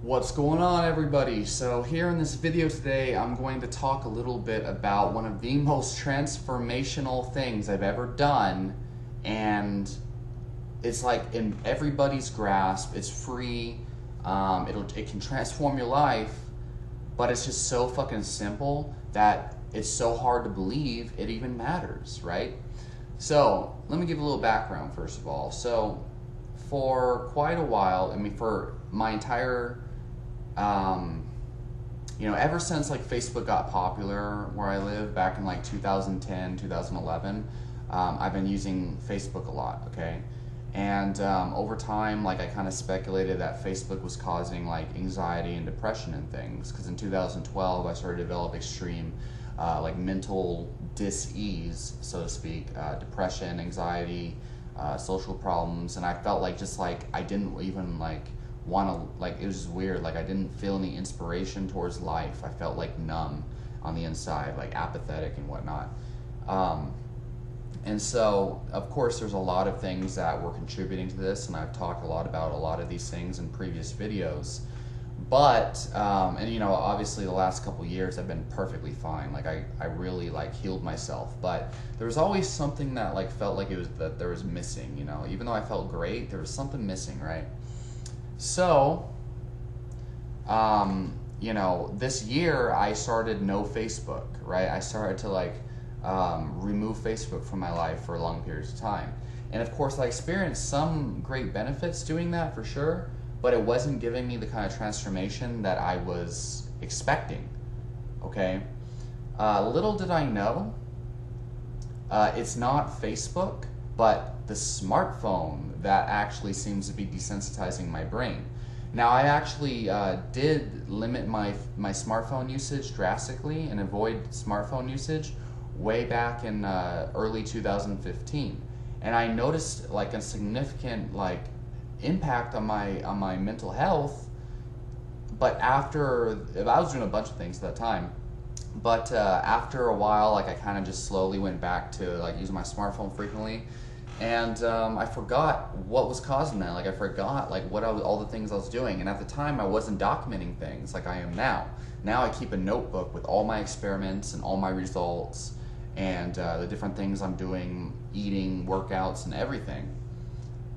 What's going on, everybody? So here in this video today, I'm going to talk a little bit about one of the most transformational things I've ever done, and it's like in everybody's grasp. It's free. It can transform your life, but it's just so fucking simple that it's so hard to believe it even matters, right? So let me give a little background first of all. So for quite a while, for my entire ever since like Facebook got popular where I live back in like 2010, 2011, I've been using Facebook a lot, okay? And over time, like I kind of speculated that Facebook was causing like anxiety and depression and things, because in 2012 I started to develop extreme like mental dis-ease, so to speak, depression, anxiety, social problems, and I felt like just like I didn't even like want to, like, it was just weird, like I didn't feel any inspiration towards life. I felt like numb on the inside, like apathetic and whatnot. And so of course there's a lot of things that were contributing to this, and I've talked a lot about a lot of these things in previous videos, but and obviously the last couple years I've been perfectly fine. Like I really like healed myself, but there was always something that like felt like that there was missing, even though I felt great, there was something missing, right? So, this year I started no Facebook, right? I started to like remove Facebook from my life for long periods of time. And of course I experienced some great benefits doing that for sure, but it wasn't giving me the kind of transformation that I was expecting, okay? Little did I know, it's not Facebook, but the smartphone that actually seems to be desensitizing my brain. Now I actually did limit my smartphone usage drastically and avoid smartphone usage way back in early 2015, and I noticed like a significant like impact on my mental health. But after, I was doing a bunch of things at that time, but after a while, like I kind of just slowly went back to like using my smartphone frequently. And I forgot what was causing that. Like I forgot like all the things I was doing. And at the time I wasn't documenting things like I am now. Now I keep a notebook with all my experiments and all my results and the different things I'm doing, eating, workouts, and everything.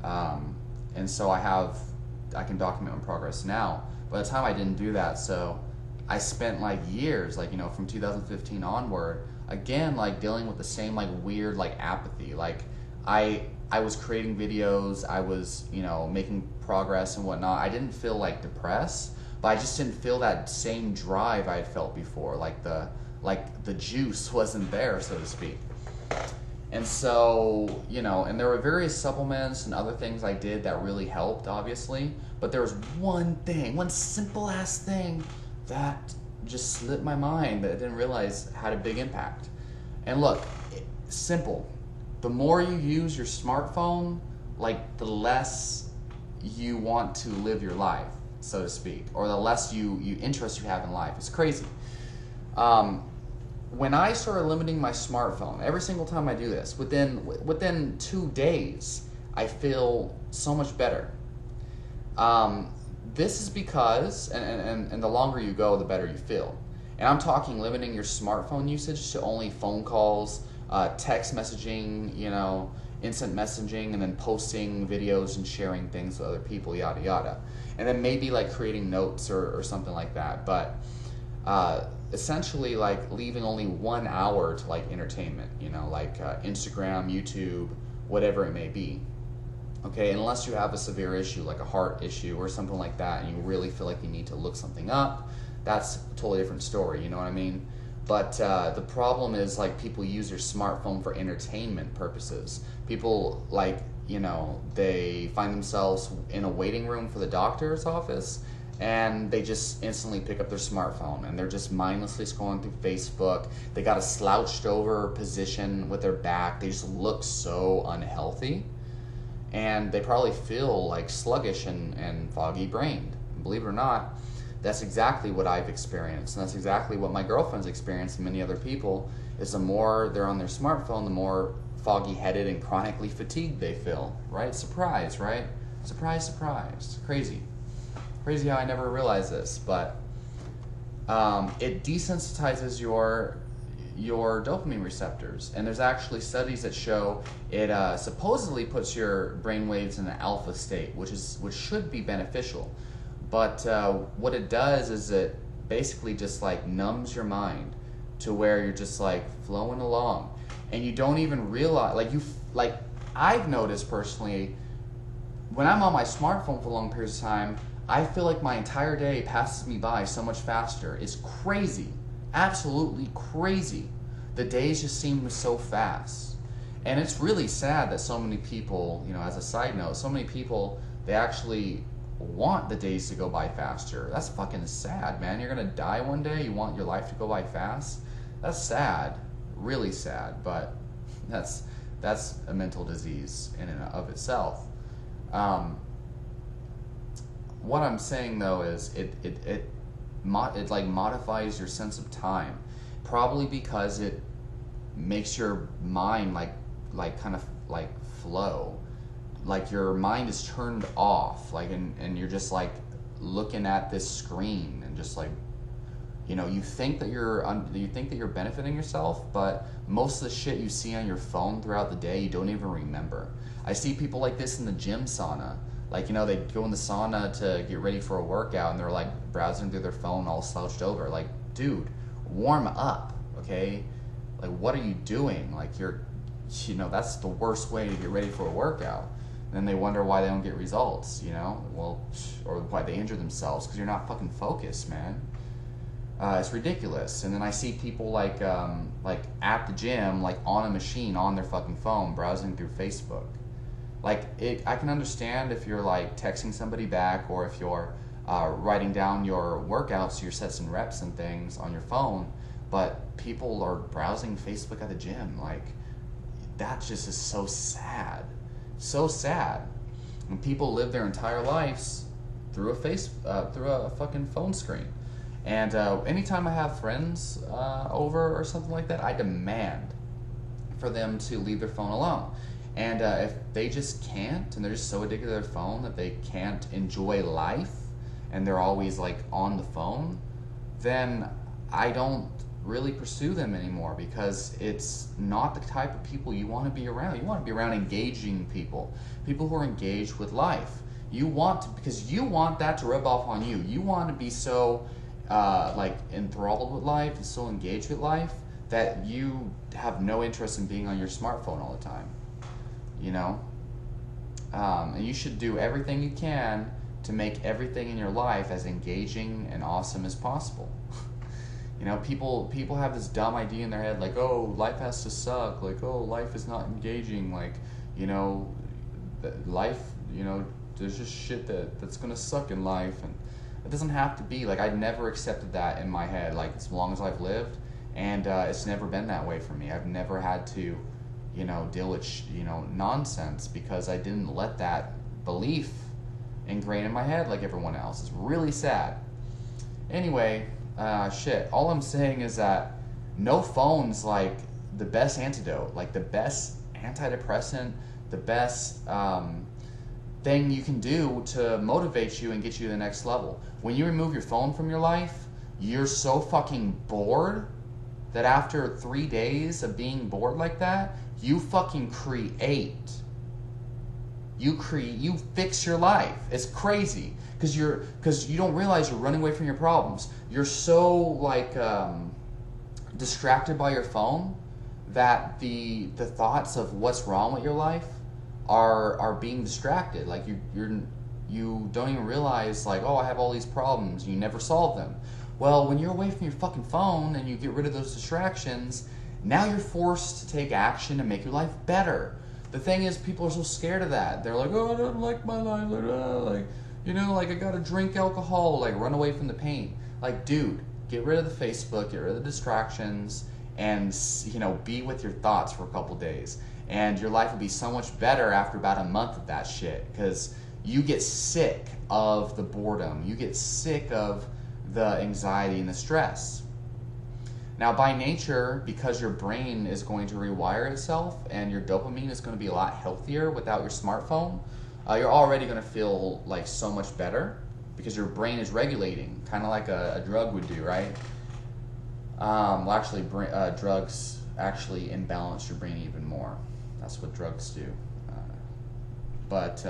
And so I can document my progress now. By the time I didn't do that, so I spent like years, like, from 2015 onward, again, like dealing with the same like weird like apathy. Like I was creating videos, I was, making progress and whatnot. I didn't feel like depressed, but I just didn't feel that same drive I had felt before. Like the juice wasn't there, so to speak. And so, and there were various supplements and other things I did that really helped, obviously. But there was one simple ass thing that just slipped my mind that I didn't realize had a big impact. And look, simple. The more you use your smartphone, like the less you want to live your life, so to speak, or the less interest you have in life. It's crazy. When I started limiting my smartphone, every single time I do this, within 2 days, I feel so much better. This is because, and the longer you go, the better you feel. And I'm talking limiting your smartphone usage to only phone calls, text messaging, instant messaging, and then posting videos and sharing things with other people, yada yada. And then maybe like creating notes or something like that. But essentially like leaving only 1 hour to like entertainment, like Instagram, YouTube, whatever it may be. Okay, unless you have a severe issue like a heart issue or something like that, and you really feel like you need to look something up, that's a totally different story, you know what I mean? But the problem is like people use their smartphone for entertainment purposes. People like, they find themselves in a waiting room for the doctor's office, and they just instantly pick up their smartphone and they're just mindlessly scrolling through Facebook. They got a slouched over position with their back. They just look so unhealthy, and they probably feel like sluggish and foggy brained. Believe it or not, that's exactly what I've experienced, and that's exactly what my girlfriend's experienced and many other people, is the more they're on their smartphone, the more foggy-headed and chronically fatigued they feel, right? Surprise, right? Surprise, surprise. Crazy. Crazy how I never realized this, but it desensitizes your dopamine receptors, and there's actually studies that show it supposedly puts your brain waves in an alpha state, which should be beneficial. But what it does is it basically just like numbs your mind to where you're just like flowing along, and you don't even realize, like I've noticed personally, when I'm on my smartphone for long periods of time, I feel like my entire day passes me by so much faster. It's crazy. Absolutely crazy. The days just seem so fast. And it's really sad that so many people, as a side note, so many people, they actually want the days to go by faster. That's fucking sad, man. You're gonna die one day, you want your life to go by fast? That's sad. Really sad, but that's a mental disease in and of itself. What I'm saying though is it like modifies your sense of time, probably because it makes your mind like kind of like flow, like your mind is turned off, like and you're just like looking at this screen and just like, you think that you're benefiting yourself, but most of the shit you see on your phone throughout the day you don't even remember. I see people like this in the gym sauna. Like, they go in the sauna to get ready for a workout and they're like browsing through their phone all slouched over. Like, dude, warm up, okay? Like, what are you doing? Like, that's the worst way to get ready for a workout. And then they wonder why they don't get results, Well, or why they injure themselves, because you're not fucking focused, man. It's ridiculous. And then I see people like at the gym, like on a machine, on their fucking phone, browsing through Facebook. I can understand if you're like texting somebody back, or if you're writing down your workouts, your sets and reps and things on your phone, but people are browsing Facebook at the gym. Like, that just is so sad. So sad. And people live their entire lives through a fucking phone screen. And anytime I have friends over or something like that, I demand for them to leave their phone alone. And if they just can't, and they're just so addicted to their phone that they can't enjoy life, and they're always like on the phone, then I don't really pursue them anymore, because it's not the type of people you want to be around. You want to be around engaging people who are engaged with life. Because you want that to rub off on you. You want to be so like enthralled with life and so engaged with life that you have no interest in being on your smartphone all the time. And you should do everything you can to make everything in your life as engaging and awesome as possible. People have this dumb idea in their head, like, oh, life has to suck, like, oh, life is not engaging, like, life, there's just shit that's gonna suck in life, and it doesn't have to be. Like, I never accepted that in my head, like, as long as I've lived, and it's never been that way for me. I've never had to deal with nonsense, because I didn't let that belief ingrain in my head like everyone else. It's really sad. Anyway, all I'm saying is that no phone's like the best antidote, like the best antidepressant, the best thing you can do to motivate you and get you to the next level. When you remove your phone from your life, you're so fucking bored that after 3 days of being bored like that, you fucking create. You fix your life. It's crazy, because you don't realize you're running away from your problems. You're so like distracted by your phone that the thoughts of what's wrong with your life are being distracted. Like you don't even realize, like, oh, I have all these problems. You never solve them. Well, when you're away from your fucking phone and you get rid of those distractions, now you're forced to take action and make your life better. The thing is, people are so scared of that. They're like, oh, I don't like my life, like I gotta drink alcohol, like run away from the pain. Like, dude, get rid of the Facebook, get rid of the distractions, and be with your thoughts for a couple days. And your life will be so much better after about a month of that shit, because you get sick of the boredom. You get sick of the anxiety and the stress. Now, by nature, because your brain is going to rewire itself and your dopamine is going to be a lot healthier without your smartphone, you're already going to feel like so much better. because your brain is regulating, kind of like a drug would do, right? Well, actually, drugs actually imbalance your brain even more. That's what drugs do. But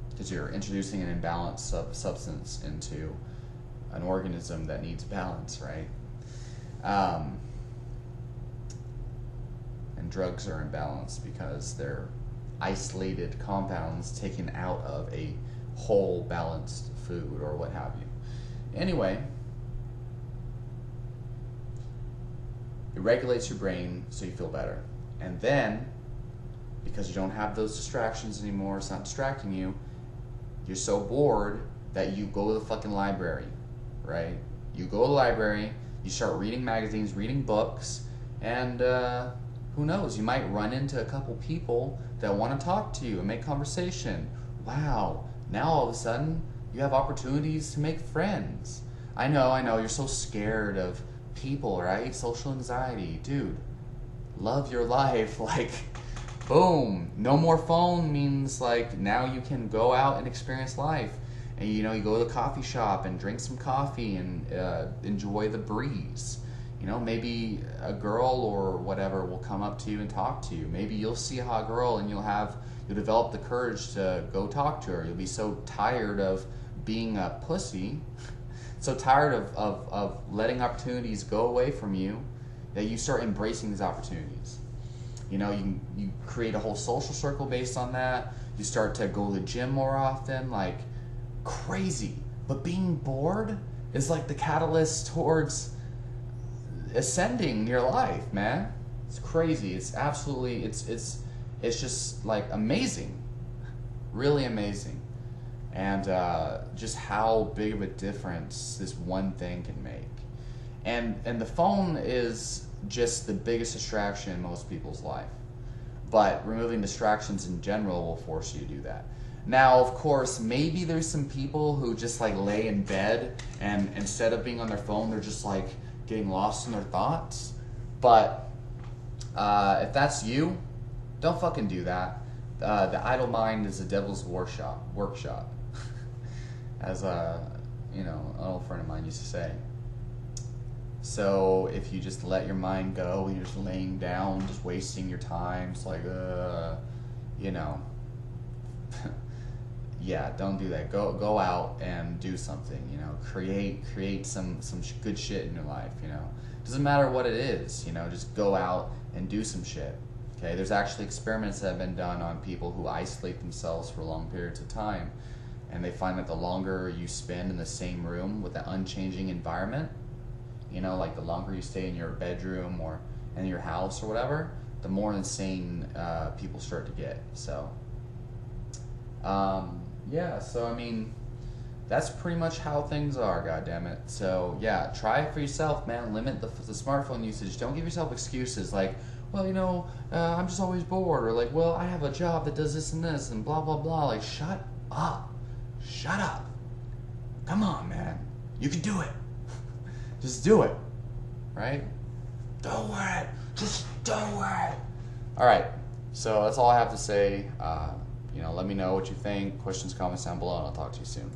because you're introducing an imbalance of substance into an organism that needs balance, right? And drugs are imbalanced because they're isolated compounds taken out of a whole balanced food or what have you. Anyway, it regulates your brain so you feel better. And then, because you don't have those distractions anymore, it's not distracting you, you're so bored that you go to the fucking library, right? You go to the library, you start reading magazines, reading books, and who knows, you might run into a couple people that want to talk to you and make conversation. Wow, now all of a sudden, you have opportunities to make friends. I know, you're so scared of people, right? Social anxiety. Dude, love your life. Like, boom, no more phone means like now you can go out and experience life. And you go to the coffee shop and drink some coffee and enjoy the breeze. Maybe a girl or whatever will come up to you and talk to you. Maybe you'll see a hot girl and you'll develop the courage to go talk to her. You'll be so tired of being a pussy, so tired of letting opportunities go away from you, that you start embracing these opportunities. You create a whole social circle based on that. You start to go to the gym more often, like crazy. But being bored is like the catalyst towards ascending your life, man. It's crazy. It's absolutely, it's just like amazing, really amazing. And just how big of a difference this one thing can make. And the phone is just the biggest distraction in most people's life. But removing distractions in general will force you to do that. Now, of course, maybe there's some people who just like lay in bed and instead of being on their phone, they're just like getting lost in their thoughts. But if that's you, don't fucking do that. The idle mind is the devil's workshop. As an old friend of mine used to say. So if you just let your mind go, you're just laying down, just wasting your time. It's like, yeah, don't do that. Go out and do something. Create some good shit in your life. Doesn't matter what it is. Just go out and do some shit. Okay, there's actually experiments that have been done on people who isolate themselves for long periods of time. And they find that the longer you spend in the same room with that unchanging environment, like the longer you stay in your bedroom or in your house or whatever, the more insane people start to get. So, so I mean, that's pretty much how things are, goddammit. So, yeah, try it for yourself, man. Limit the smartphone usage. Don't give yourself excuses like, well, I'm just always bored, or like, well, I have a job that does this and this and blah, blah, blah. Like, shut up. Shut up. Come on, man. You can do it. Just do it. Right? Do it. Just do it. All right. So that's all I have to say. Let me know what you think. Questions, comments down below, and I'll talk to you soon.